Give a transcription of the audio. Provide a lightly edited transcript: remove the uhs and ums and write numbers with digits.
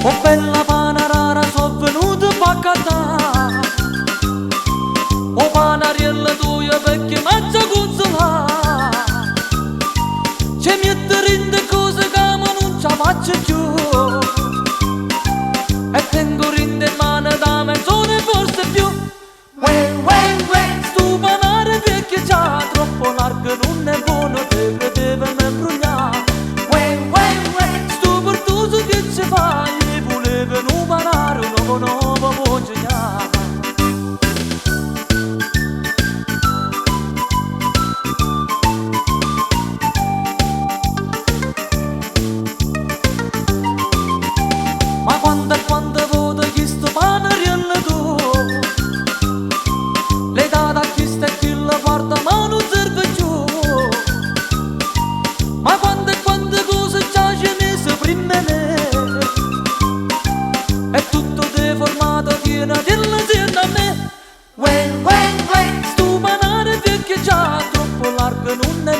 Oh bella pana rara, so venuta paccata. Oh panariella tua perché mezza consola. C'è mette rinde cose che ma non ci faccio più. E tengo rinde in mano da mezz'ora forse più. Stu panare perché già troppo largo non è buono, deve me imbrugliare. Stu pertuso che ci fai? Volevano parare una nuova voce già. Ma quando voto chi sto panariello tu, le date a chi sta e chi la guarda ma non serve più. Ma quante cose già ci messo prima me, è tutto deformato, tiene dell'azienda a me. Stu panare perché già troppo largo non è